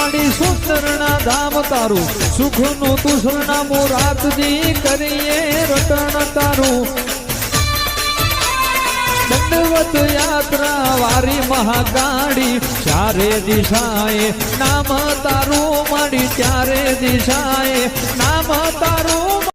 માડી સુંદરના ધામ તારું સુખનું તું સરનામું રાતજી કરીએ રટણ તારું દંડવત યાત્રા વારી મહાગાડી ચારે દિશાએ નામ તારું માડી ચારે દિશાએ નામ તારું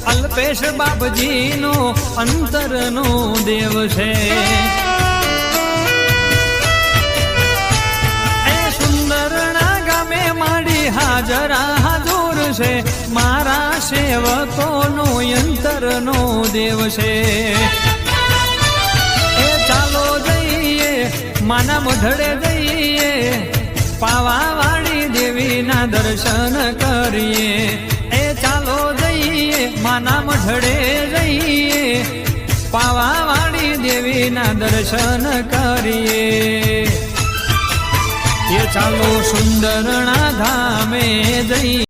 અલ્પેશ બાપજીનો અંતરનો દેવ છે એ સુંદરના ગામે માડી હાજરા હાજર છે મારા સેવકોનો અંતરનો દેવ છે એ ચાલો જઈએ માના મઢડે જઈએ પાવાવાળી દેવીના દર્શન કરીએ એ ચાલો જઈએ માના મઢડે જઈએ પાવાવાળી દેવીના દર્શન કરીએ એ ચાલો સુંદરના ધામે જઈએ